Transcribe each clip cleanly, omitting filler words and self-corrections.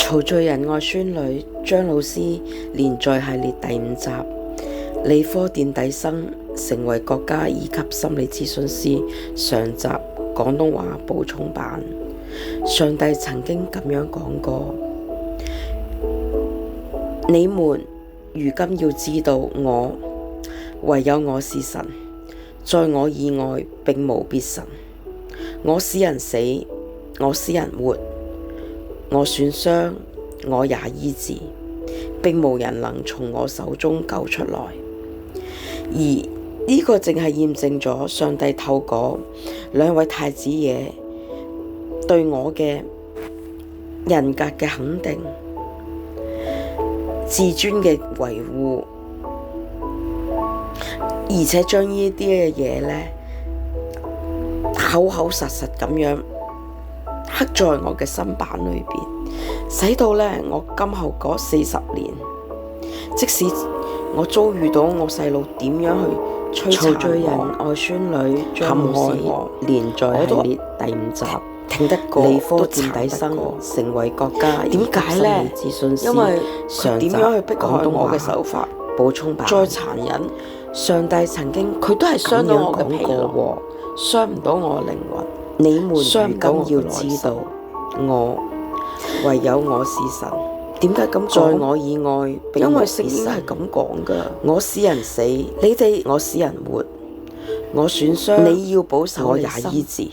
曹罪人愛孫女張老師連載系列第5集，理科墊底生成為國家2級心理諮詢師上集廣東話補充版。上帝曾經咁樣講過：你們如今要知道我，唯有我是神，在我以外並無別神。我使人死，我使人活，我損傷，我也醫治，並無人能從我手中救出來。而呢個正係驗證咗上帝透過2位太子爺對我嘅人格嘅肯定、自尊嘅維護，而且將呢啲嘅嘢呢口口實實咁樣刻在我嘅心版裏邊，使到呢我今後嗰40年，即使我遭遇到我細路點樣去摧殘罪人愛孫女陷害我，連載系列第5集挺得過，理科墊底生成為國家點解呢？因為佢點樣去迫害我嘅手法補充版再殘忍，上帝曾經佢都係傷到我嘅皮囊，傷唔到我靈魂。你們如今要知道，我唯有我是神。點解咁講？在我以外，因為聖經係咁講㗎。我使人死，你哋我使人活，我損傷，你要保守，我也醫治，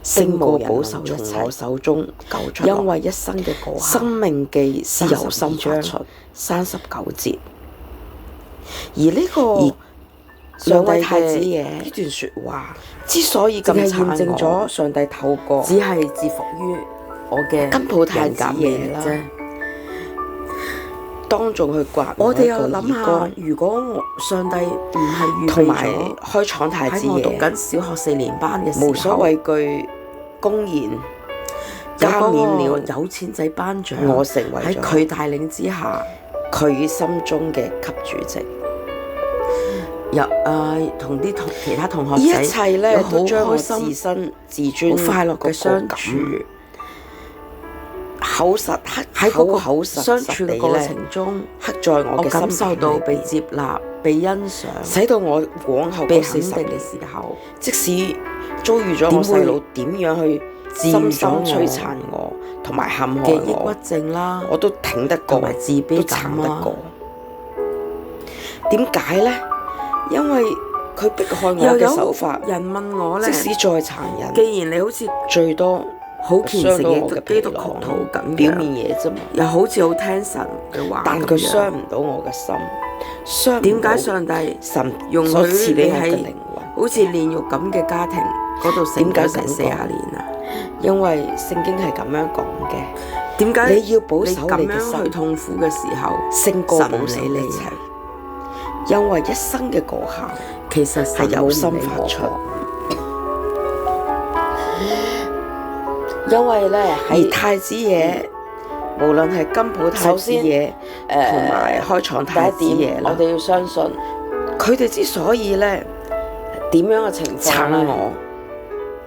勝過保守從我手中救出來。因為一生嘅果效，生命記是由心發出39節。而呢個2位太子爺呢段説話，之所以咁驗證咗上帝透過，只係折服於我嘅金普太子爺啦。當眾去刮我哋又諗下，如果上帝唔係預備咗，同埋開創太子爺喺我讀緊小學4年班嘅時候，無所畏懼，公然加冕了有錢仔班長，我成為喺佢帶領之下，佢心中嘅級主席。同其他同學仔，一切咧都將我自身自尊好快樂嘅相處，喺嗰個口實相處嘅過程中，刻在我嘅心，感受到被接納、被欣賞，使到我往後被肯定嘅時候，即使遭遇咗我細佬點樣去深深摧殘我，同埋陷害我嘅抑鬱症啦，我都挺得過，同埋自卑感啦。點解咧？因為佢迫害我嘅手法，人問我咧，即使再殘忍，既然你好似最多好虔誠嘅基督徒咁表面嘢啫嘛，又好似好聽神嘅話，但佢傷唔到我嘅心，傷點解上帝神用佢賜俾我嘅靈魂，好似煉獄咁嘅家庭嗰度成咗成40年啊？因為聖經係咁樣講嘅。點解你要保守你嘅心？去痛苦嘅時候，勝過保守你一切。因為一生嘅果效其實係由心發出，因為咧係太子爺，無論係金普太子爺同埋開創太子爺啦，我哋要相信佢哋之所以咧點樣嘅情況咧，我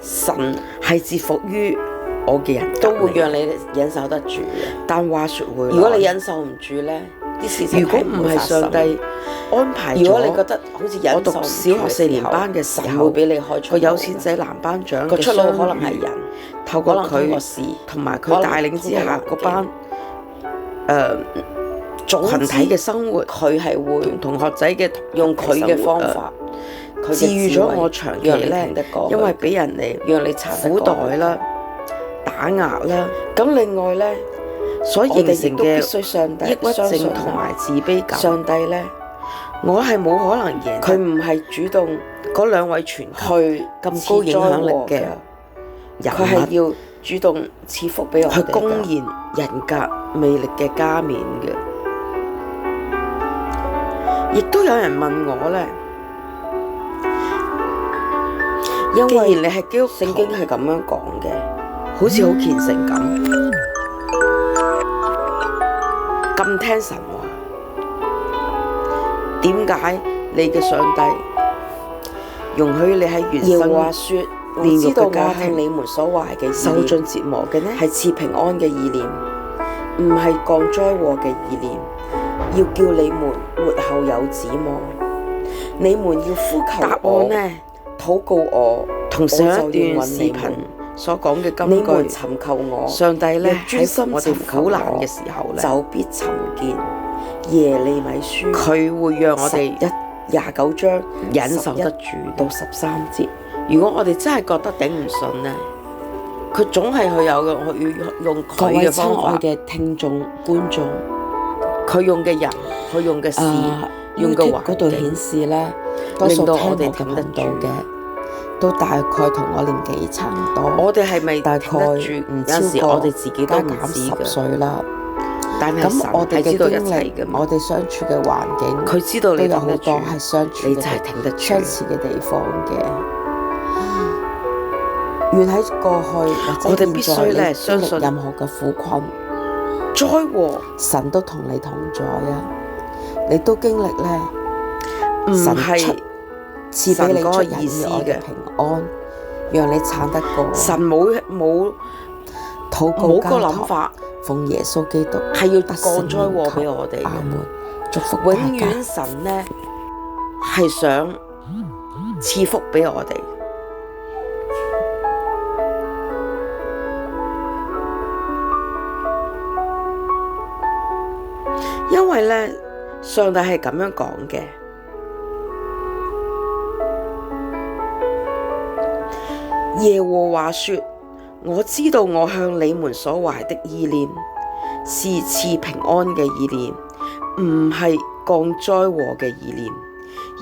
神係折服於我嘅人，都會讓你忍受得住嘅。但話說回來，如果你忍受唔住咧，啲事情如果唔係上帝安排咗，如果你覺得好似我讀小學4年班嘅時候，會俾你開出個有錢仔男班長嘅出路，可能係人透過佢同埋佢帶領之下嗰班群體嘅生活，佢係會同學仔嘅用佢嘅方法，治愈咗我長期咧，因為俾人哋讓你苦待啦、打壓啦，咁另外咧。所以形成嘅抑鬱症同埋自卑感，上帝呢，我係冇可能贏。佢唔係主動嗰2位全去咁高影響力嘅人物，佢係要主動賜福俾我哋，去公然人格魅力嘅加冕嘅。亦都有人問我呢，既然你係基督徒，聖經係咁樣講嘅，好似好虔誠咁。咁聽神話，點解你嘅上帝容許你喺原生話說煉獄嘅家庭，你們所懷嘅受盡折磨嘅呢？係賜平安嘅意念，唔係降災禍嘅意念，要叫你們活後有指望。你們要呼求我，答案呢，禱告我，同上一段視頻所講嘅金句，你們尋求我，上帝呢喺我哋苦難嘅時候呢，就必尋見。耶利米書，佢會讓我哋29章忍受得住到13節。如果我哋真係覺得頂唔順呢，佢總係佢有嘅，我要用佢嘅方法。各位親愛嘅聽眾觀眾，佢用嘅人，佢用嘅事，用嘅環境，嗰度顯示咧，令到我哋聽得到嘅，都大概同我年紀差唔多。我哋係咪大概唔超過我哋自己都唔知10歲啦？但係神係知道一切嘅，我哋相處嘅環境，佢知道你有好多係相處嘅相似嘅地方嘅。願喺過去或者現在你經歷任何嘅苦困、災禍，神都同你同在啊！你都經歷咧，唔係賜俾你出人意嘅平安，讓你撐得過。神冇禱告交託，奉耶穌基督係要降災禍俾我哋嘅。阿門！祝福大家。永遠神咧係想賜福俾我哋。因為咧，上帝係咁樣講嘅。耶和華說：我知道我向你們所懷的意念是賜平安嘅意念，唔係降災禍嘅意念，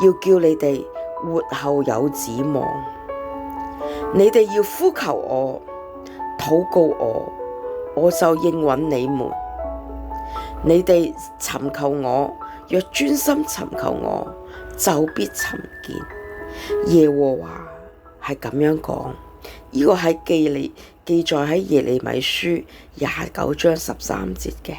要叫你哋活後有指望。你哋要呼求我，禱告我，我就應允你們。你哋尋求我，若專心尋求我，就必尋見。耶和華係咁樣講，呢個係記載喺耶利米書29章13節嘅。